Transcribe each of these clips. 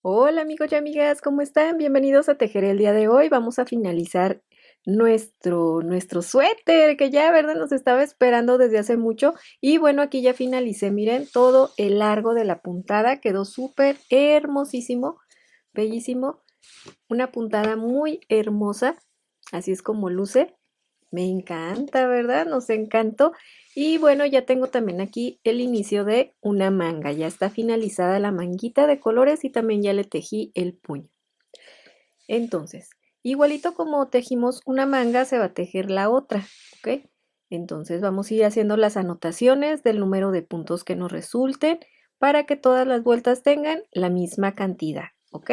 Hola amigos y amigas, ¿cómo están? Bienvenidos a Tejer el día de hoy. Vamos a finalizar nuestro suéter que ya, ¿verdad? Nos estaba esperando desde hace mucho. Y bueno, aquí ya finalicé. Miren, todo el largo de la puntada quedó súper hermosísimo, bellísimo. Una puntada muy hermosa. Así es como luce. Me encanta, ¿verdad? Nos encantó. Y bueno, ya tengo también aquí el inicio de una manga. Ya está finalizada la manguita de colores y también ya le tejí el puño. Entonces, igualito como tejimos una manga, se va a tejer la otra, ¿ok? Entonces vamos a ir haciendo las anotaciones del número de puntos que nos resulten para que todas las vueltas tengan la misma cantidad, ¿ok?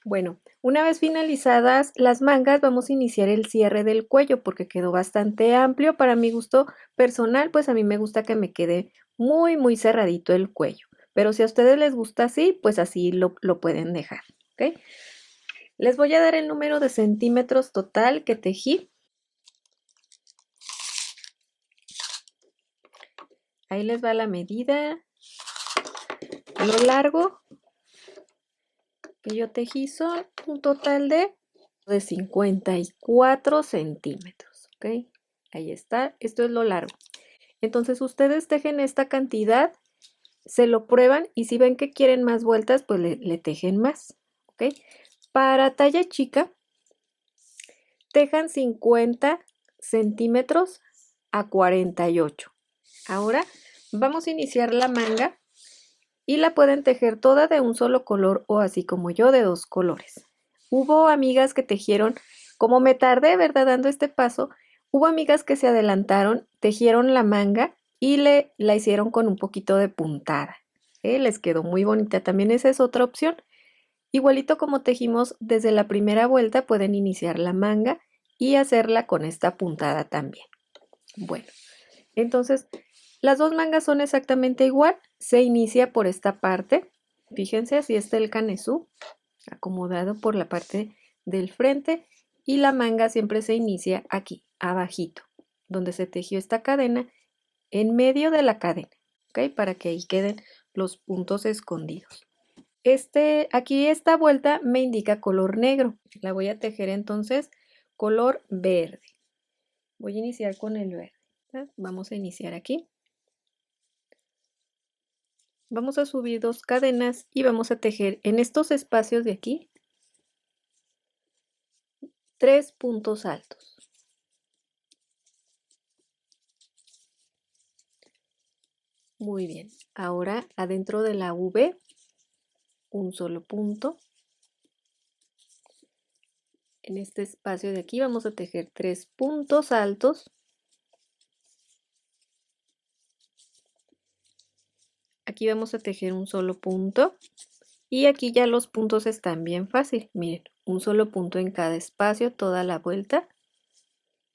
Bueno, una vez finalizadas las mangas, vamos a iniciar el cierre del cuello porque quedó bastante amplio. Para mi gusto personal, pues a mí me gusta que me quede muy cerradito el cuello. Pero si a ustedes les gusta así, pues así lo pueden dejar, ¿ok? Les voy a dar el número de centímetros total que tejí. Ahí les va la medida. Lo largo que yo tejí son un total de 54 centímetros, ¿ok? Ahí está, esto es lo largo. Entonces ustedes tejen esta cantidad, se lo prueban y si ven que quieren más vueltas, pues le tejen más, ¿ok? Para talla chica, tejan 50 centímetros a 48. Ahora vamos a iniciar la manga y la pueden tejer toda de un solo color o así como yo de dos colores. Hubo amigas que tejieron, como me tardé, ¿verdad? Dando este paso, hubo amigas que se adelantaron, tejieron la manga y la hicieron con un poquito de puntada. Les quedó muy bonita. También esa es otra opción. Igualito como tejimos desde la primera vuelta, pueden iniciar la manga y hacerla con esta puntada también. Bueno, entonces las dos mangas son exactamente igual. Se inicia por esta parte. Fíjense, así está el canesú acomodado por la parte del frente y la manga siempre se inicia aquí, abajito, donde se tejió esta cadena, en medio de la cadena, ¿ok? Para que ahí queden los puntos escondidos. Aquí esta vuelta me indica color negro. La voy a tejer entonces color verde. Voy a iniciar con el verde. Vamos a iniciar aquí. Vamos a subir dos cadenas y vamos a tejer en estos espacios de aquí 3 puntos altos. Muy bien. Ahora adentro de la V, un solo punto. En este espacio de aquí vamos a tejer 3 puntos altos. Aquí vamos a tejer un solo punto. Y aquí ya los puntos están bien fácil. Miren, un solo punto en cada espacio, toda la vuelta.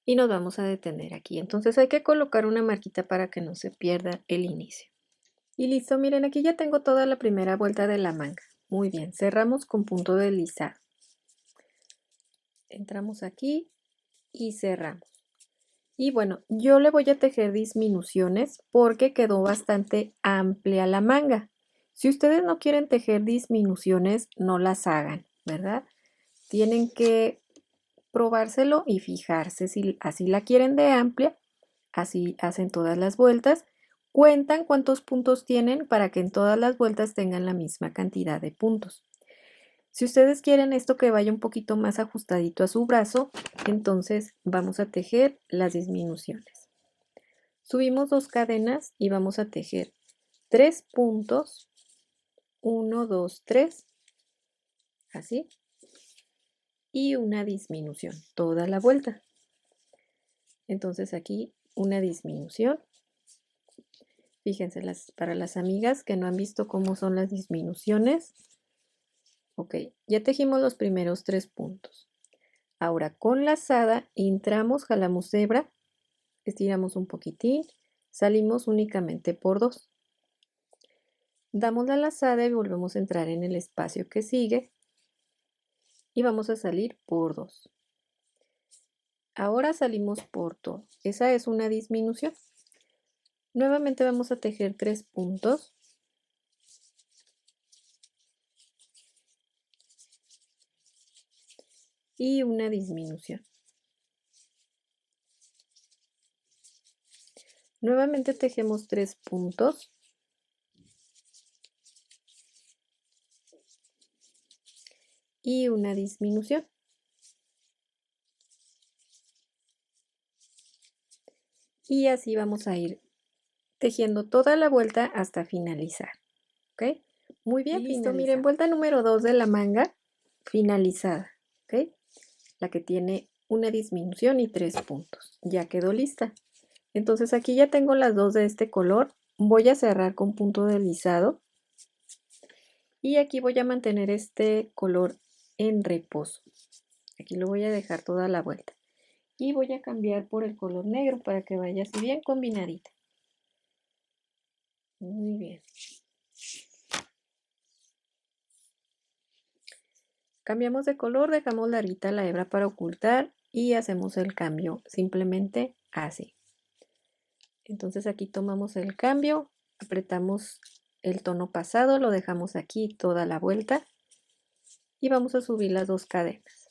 Y nos vamos a detener aquí. Entonces hay que colocar una marquita para que no se pierda el inicio. Y listo, miren, aquí ya tengo toda la primera vuelta de la manga. Muy bien, cerramos con punto deslizado. Entramos aquí y cerramos. Y bueno, yo le voy a tejer disminuciones porque quedó bastante amplia la manga. Si ustedes no quieren tejer disminuciones, no las hagan, ¿verdad? Tienen que probárselo y fijarse si así la quieren de amplia, así hacen todas las vueltas. Cuentan cuántos puntos tienen para que en todas las vueltas tengan la misma cantidad de puntos. Si ustedes quieren esto que vaya un poquito más ajustadito a su brazo, entonces vamos a tejer las disminuciones. Subimos dos cadenas y vamos a tejer 3 puntos, 1, 2, 3, así, y una disminución, toda la vuelta. Entonces aquí una disminución. Fíjense, para las amigas que no han visto cómo son las disminuciones. Ok, ya tejimos los primeros 3 puntos. Ahora con lazada entramos, jalamos hebra, estiramos un poquitín, salimos únicamente por 2. Damos la lazada y volvemos a entrar en el espacio que sigue y vamos a salir por 2. Ahora salimos por todo. Esa es una disminución. Nuevamente vamos a tejer 3 puntos. y una disminución. Nuevamente tejemos 3 puntos y una disminución. Y así vamos a ir tejiendo toda la vuelta hasta finalizar. ¿Ok? Muy bien, listo. Miren, vuelta número 2 de la manga finalizada. ¿Ok? La que tiene una disminución y 3 puntos. Ya quedó lista. Entonces aquí ya tengo las dos de este color. Voy a cerrar con punto deslizado. Y aquí voy a mantener este color en reposo. Aquí lo voy a dejar toda la vuelta. Y voy a cambiar por el color negro para que vaya así bien combinadita. Muy bien. Cambiamos de color, dejamos larguita la hebra para ocultar y hacemos el cambio simplemente así. Entonces aquí tomamos el cambio, apretamos el tono pasado, lo dejamos aquí toda la vuelta y vamos a subir las 2 cadenas.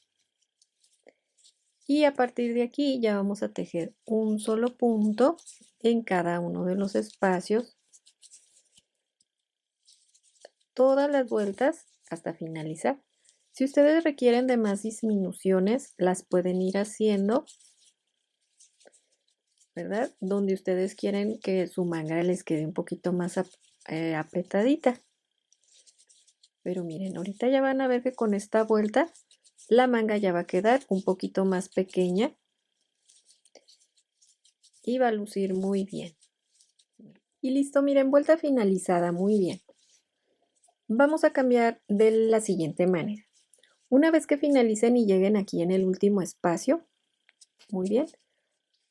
Y a partir de aquí ya vamos a tejer un solo punto en cada uno de los espacios, todas las vueltas hasta finalizar. Si ustedes requieren de más disminuciones, las pueden ir haciendo, ¿verdad? Donde ustedes quieren que su manga les quede un poquito más apretadita. Pero miren, ahorita ya van a ver que con esta vuelta la manga ya va a quedar un poquito más pequeña y va a lucir muy bien. Y listo, miren, vuelta finalizada, muy bien. Vamos a cambiar de la siguiente manera. Una vez que finalicen y lleguen aquí en el último espacio, muy bien,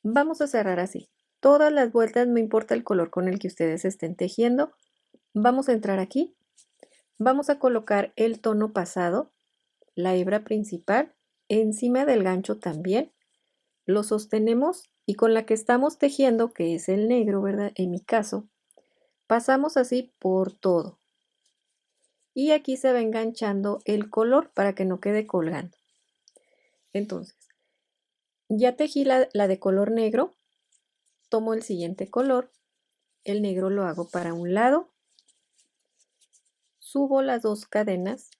vamos a cerrar así. Todas las vueltas, no importa el color con el que ustedes estén tejiendo, vamos a entrar aquí, vamos a colocar el tono pasado, la hebra principal, encima del gancho también, lo sostenemos y con la que estamos tejiendo, que es el negro, ¿verdad? En mi caso, pasamos así por todo. Y aquí se va enganchando el color para que no quede colgando. Entonces, ya tejí la de color negro, tomo el siguiente color, el negro lo hago para un lado, subo las 2 cadenas,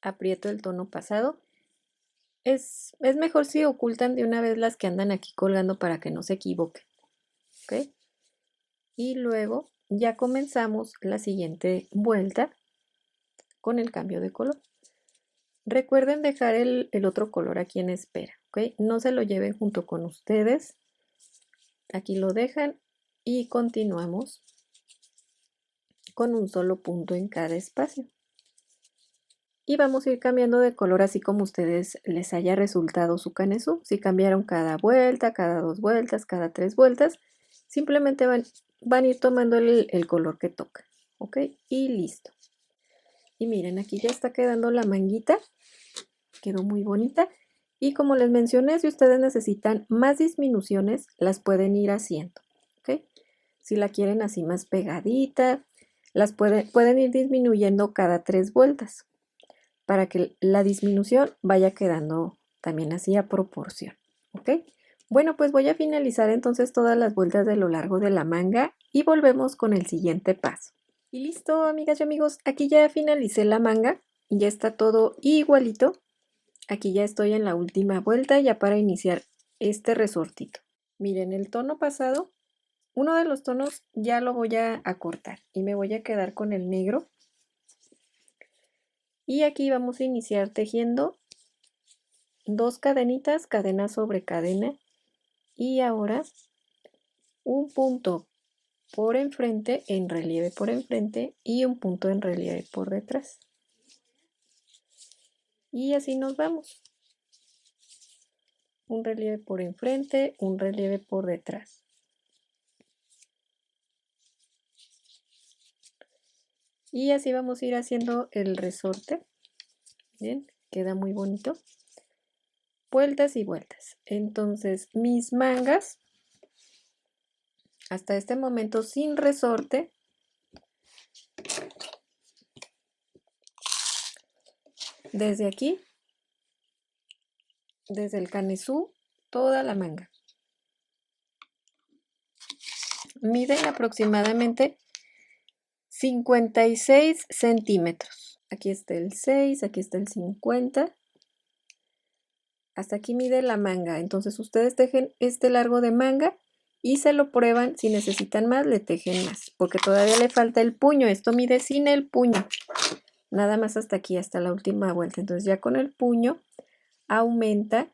aprieto el tono pasado. Es mejor si ocultan de una vez las que andan aquí colgando para que no se equivoquen. ¿Ok? Y luego ya comenzamos la siguiente vuelta con el cambio de color. Recuerden dejar el otro color aquí en espera, ¿ok? No se lo lleven junto con ustedes. Aquí lo dejan y continuamos con un solo punto en cada espacio. Y vamos a ir cambiando de color así como ustedes les haya resultado su canesú. Si cambiaron cada vuelta, cada 2 vueltas, cada 3 vueltas, simplemente van a ir tomando el color que toca, ¿ok? Y listo. Y miren, aquí ya está quedando la manguita, quedó muy bonita. Y como les mencioné, si ustedes necesitan más disminuciones, las pueden ir haciendo, ¿ok? Si la quieren así más pegadita, las pueden ir disminuyendo cada 3 vueltas para que la disminución vaya quedando también así a proporción, ¿ok? Bueno, pues voy a finalizar entonces todas las vueltas de lo largo de la manga y volvemos con el siguiente paso. Y listo, amigas y amigos, aquí ya finalicé la manga, ya está todo igualito. Aquí ya estoy en la última vuelta ya para iniciar este resortito. Miren, el tono pasado, uno de los tonos ya lo voy a cortar y me voy a quedar con el negro. Y aquí vamos a iniciar tejiendo 2 cadenitas, cadena sobre cadena, y ahora un punto por enfrente, en relieve por enfrente, y un punto en relieve por detrás. Y así nos vamos. Un relieve por enfrente, un relieve por detrás. Y así vamos a ir haciendo el resorte. Bien, queda muy bonito. Vueltas y vueltas. Entonces, mis mangas, hasta este momento sin resorte, desde aquí desde el canesú, toda la manga. Miden aproximadamente 56 centímetros. Aquí está el 6, aquí está el 50. Hasta aquí mide la manga. Entonces ustedes tejen este largo de manga y se lo prueban. Si necesitan más, le tejen más, porque todavía le falta el puño. Esto mide sin el puño. Nada más hasta aquí, hasta la última vuelta. Entonces ya con el puño aumenta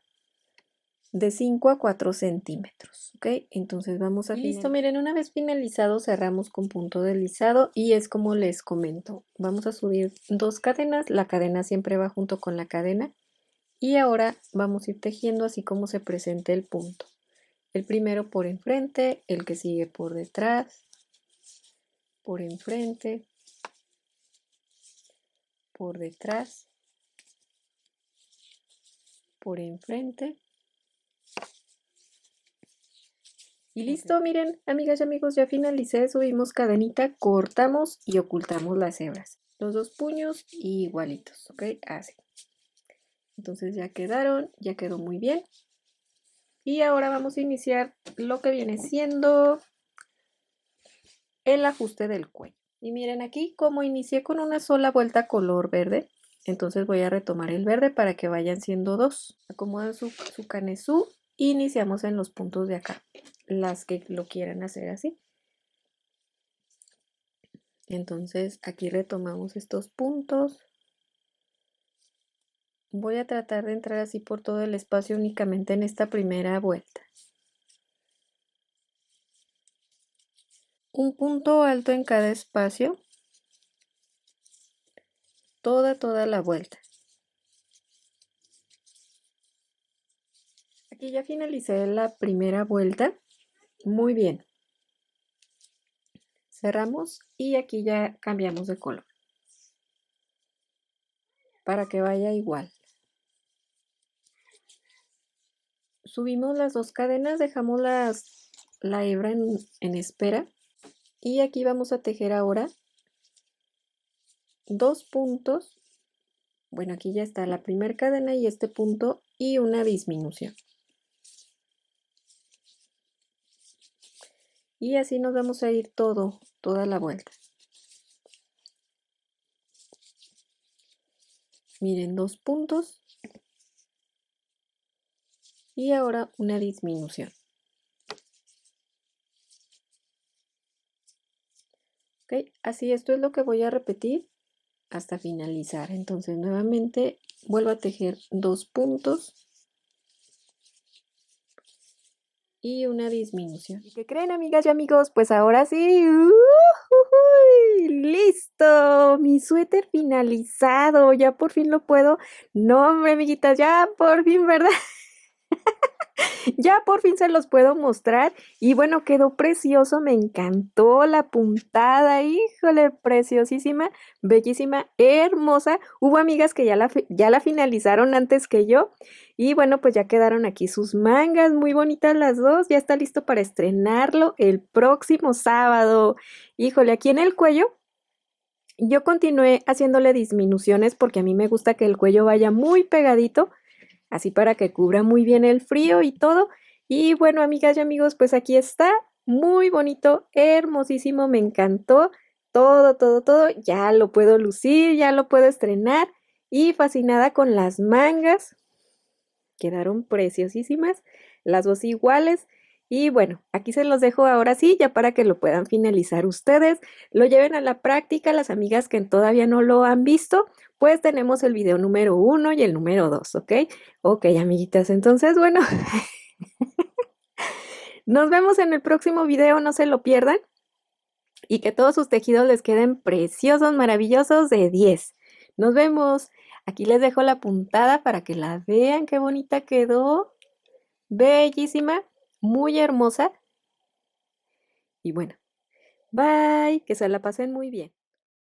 de 5 a 4 centímetros, ¿ok? Entonces vamos a finalizar. Listo, miren, una vez finalizado cerramos con punto deslizado y es como les comento. Vamos a subir 2 cadenas, la cadena siempre va junto con la cadena y ahora vamos a ir tejiendo así como se presente el punto. El primero por enfrente, el que sigue por detrás, por enfrente, por detrás, por enfrente. Y listo, miren, amigas y amigos, ya finalicé, subimos cadenita, cortamos y ocultamos las hebras. Los 2 puños igualitos, ¿ok? Así. Entonces ya quedaron, ya quedó muy bien. Y ahora vamos a iniciar lo que viene siendo el ajuste del cuello. Y miren aquí, como inicié con una sola vuelta color verde, entonces voy a retomar el verde para que vayan siendo 2. Acomodan su canesú. Iniciamos en los puntos de acá, las que lo quieran hacer así. Entonces aquí retomamos estos puntos. Voy a tratar de entrar así por todo el espacio únicamente en esta primera vuelta. Un punto alto en cada espacio. Toda la vuelta. Aquí ya finalicé la primera vuelta. Muy bien. Cerramos y aquí ya cambiamos de color. Para que vaya igual. Subimos las 2 cadenas, dejamos la hebra en espera. Y aquí vamos a tejer ahora 2 puntos. Bueno, aquí ya está la primera cadena y este punto y una disminución. Y así nos vamos a ir toda la vuelta. Miren, 2 puntos y ahora una disminución. Ok, así esto es lo que voy a repetir hasta finalizar. Entonces nuevamente vuelvo a tejer 2 puntos y una disminución. ¿Qué creen, amigas y amigos? Pues ahora sí, listo, mi suéter finalizado, ya por fin lo puedo. No, hombre, amiguitas, ya por fin, ¿verdad? Ya por fin se los puedo mostrar y bueno, quedó precioso, me encantó la puntada, híjole, preciosísima, bellísima, hermosa. Hubo amigas que ya la finalizaron antes que yo y bueno, pues ya quedaron aquí sus mangas, muy bonitas las dos, ya está listo para estrenarlo el próximo sábado. Híjole, aquí en el cuello yo continué haciéndole disminuciones porque a mí me gusta que el cuello vaya muy pegadito, así para que cubra muy bien el frío y todo. Y bueno, amigas y amigos, pues aquí está, muy bonito, hermosísimo, me encantó, todo, ya lo puedo lucir, ya lo puedo estrenar y fascinada con las mangas, quedaron preciosísimas, las dos iguales. Y bueno, aquí se los dejo ahora sí, ya para que lo puedan finalizar ustedes, lo lleven a la práctica, las amigas que todavía no lo han visto, pues tenemos el video número 1 y el número 2, ¿ok? Ok, amiguitas, entonces, bueno, nos vemos en el próximo video, no se lo pierdan. Y que todos sus tejidos les queden preciosos, maravillosos de 10. Nos vemos. Aquí les dejo la puntada para que la vean, qué bonita quedó. Bellísima, muy hermosa. Y bueno, bye, que se la pasen muy bien.